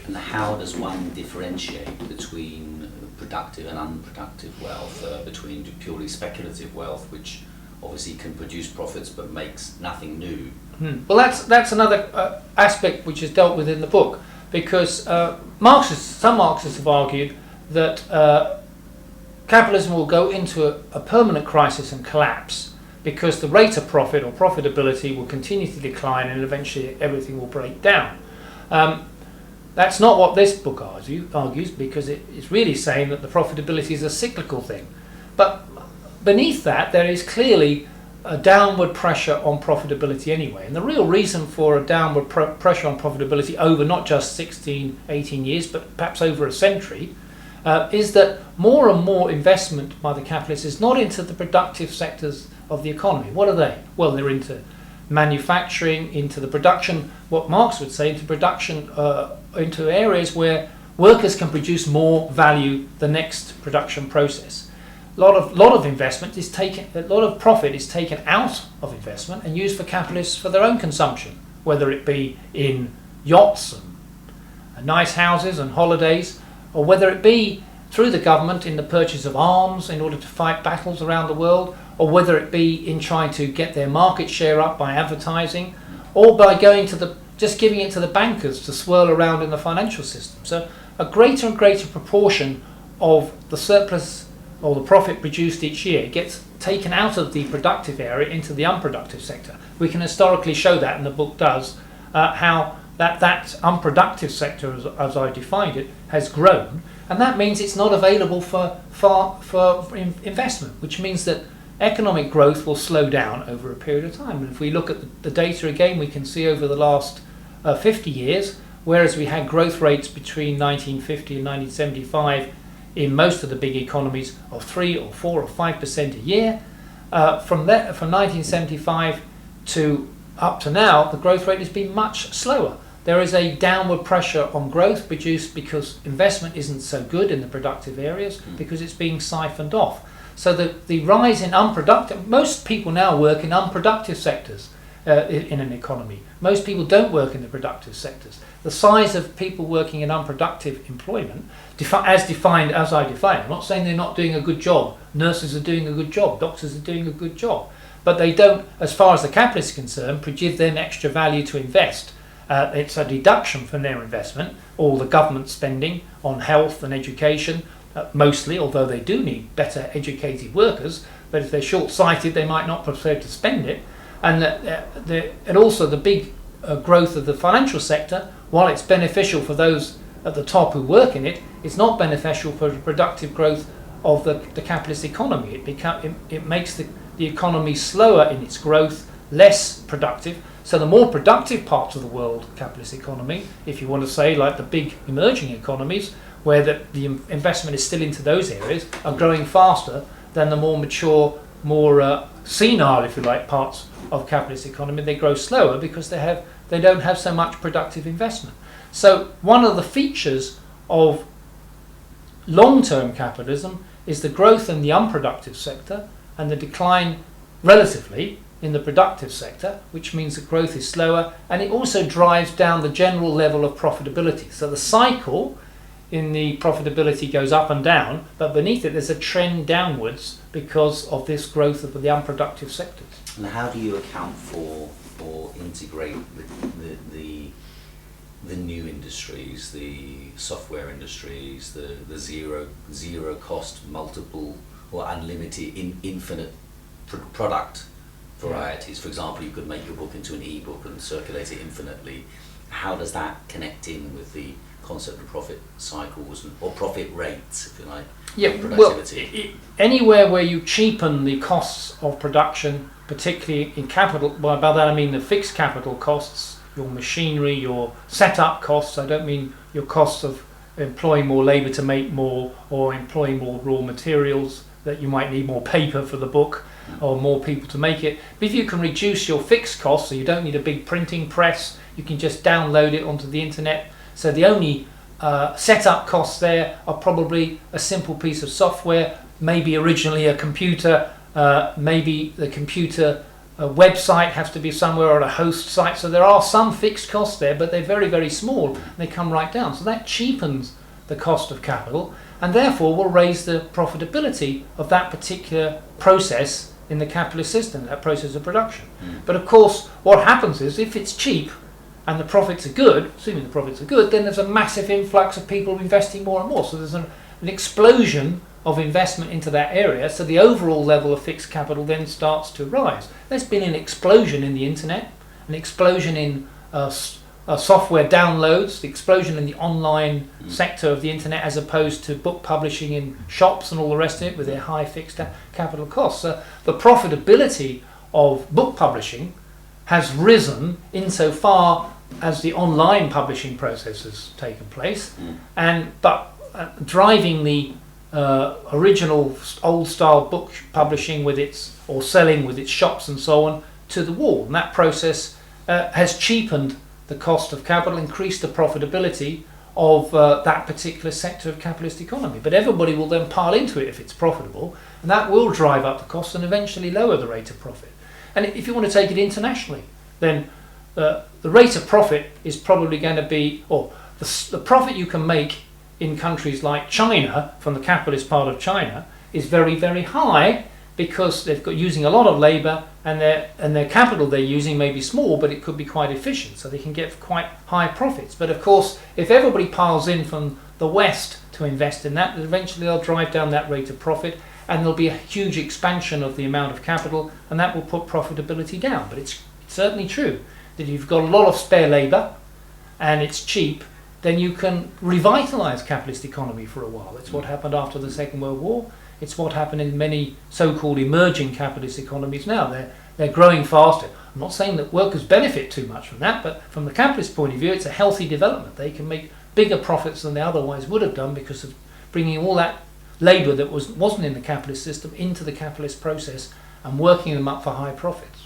And how does one differentiate between productive and unproductive wealth, between purely speculative wealth, which obviously can produce profits but makes nothing new? Well, that's another aspect which is dealt with in the book, because some Marxists have argued that capitalism will go into a permanent crisis and collapse because the rate of profit or profitability will continue to decline and eventually everything will break down. That's not what this book argues, because it's really saying that the profitability is a cyclical thing. But beneath that, there is clearly a downward pressure on profitability anyway. And the real reason for a downward pressure on profitability over not just 16, 18 years, but perhaps over a century, is that more and more investment by the capitalists is not into the productive sectors of the economy. What are they? Well, they're into manufacturing, into the production, what Marx would say, into production, into areas where workers can produce more value the next production process. A lot of investment is taken, a lot of profit is taken out of investment and used for capitalists for their own consumption, whether it be in yachts and nice houses and holidays, or whether it be through the government in the purchase of arms in order to fight battles around the world, or whether it be in trying to get their market share up by advertising, or by going to just giving it to the bankers to swirl around in the financial system. So a greater and greater proportion of the surplus or the profit produced each year gets taken out of the productive area into the unproductive sector. We can historically show that, and the book does, how that unproductive sector, as I defined it, has grown, and that means it's not available for investment, which means that economic growth will slow down over a period of time. And if we look at the data again, we can see over the last 50 years, whereas we had growth rates between 1950 and 1975 in most of the big economies of 3 or 4 or 5% a year, from 1975 to up to now, the growth rate has been much slower. There is a downward pressure on growth produced because investment isn't so good in the productive areas, because it's being siphoned off. So the rise in unproductive, most people now work in unproductive sectors in an economy. Most people don't work in the productive sectors. The size of people working in unproductive employment, as I define, I'm not saying they're not doing a good job. Nurses are doing a good job, doctors are doing a good job, but they don't, as far as the capitalist is concerned, give them extra value to invest. It's a deduction from their investment, all the government spending on health and education, mostly, although they do need better educated workers, but if they're short-sighted they might not prefer to spend it. And also the big growth of the financial sector, while it's beneficial for those at the top who work in it, it's not beneficial for the productive growth of the capitalist economy. It makes the economy slower in its growth, less productive. So the more productive parts of the world capitalist economy, if you want to say like the big emerging economies, where the investment is still into those areas, are growing faster than the more mature, more senile, if you like, parts of capitalist economy. They grow slower because they don't have so much productive investment. So one of the features of long-term capitalism is the growth in the unproductive sector and the decline relatively in the productive sector, which means that growth is slower, and it also drives down the general level of profitability. So the cycle in the profitability goes up and down, but beneath it there's a trend downwards because of this growth of the unproductive sectors. And how do you account for or integrate the new industries, the software industries, the zero cost, multiple or unlimited, infinite product varieties? For example, you could make your book into an e-book and circulate it infinitely. How does that connect in with the concept of profit cycles or profit rates, if you like? Yeah, productivity. Well, anywhere where you cheapen the costs of production, particularly in capital, well, by that I mean the fixed capital costs, your machinery, your setup costs. I don't mean your costs of employing more labour to make more, or employing more raw materials that you might need more paper for the book or more people to make it. But if you can reduce your fixed costs, so you don't need a big printing press, you can just download it onto the internet. So the only setup costs there are probably a simple piece of software, maybe originally a computer, maybe the computer website has to be somewhere on a host site. So there are some fixed costs there, but they're very, very small, and they come right down. So that cheapens the cost of capital, and therefore will raise the profitability of that particular process in the capitalist system, that process of production. But of course, what happens is, if it's cheap and the profits are good, assuming the profits are good, then there's a massive influx of people investing more and more. So there's an explosion of investment into that area, so the overall level of fixed capital then starts to rise. There's been an explosion in the internet, an explosion in software downloads, the explosion in the online sector of the internet, as opposed to book publishing in shops and all the rest of it with their high fixed capital costs. So the profitability of book publishing has risen insofar as the online publishing process has taken place, but driving the original old style book publishing with its, or selling with its shops and so on, to the wall. And that process has cheapened the cost of capital, increased the profitability of that particular sector of capitalist economy. But everybody will then pile into it if it's profitable, and that will drive up the cost and eventually lower the rate of profit. And if you want to take it internationally, then the rate of profit is probably going to be, or the profit you can make in countries like China, from the capitalist part of China, is very, very high, because they've got using a lot of labour, and their capital they're using may be small, but it could be quite efficient, so they can get quite high profits. But of course, if everybody piles in from the West to invest in that, eventually they'll drive down that rate of profit, and there'll be a huge expansion of the amount of capital, and that will put profitability down. But it's certainly true that if you've got a lot of spare labour and it's cheap, then you can revitalise capitalist economy for a while. It's what happened after the Second World War. It's what happened in many so-called emerging capitalist economies now. They're growing faster. I'm not saying that workers benefit too much from that, but from the capitalist point of view, it's a healthy development. They can make bigger profits than they otherwise would have done, because of bringing all that labour that wasn't in the capitalist system into the capitalist process and working them up for high profits.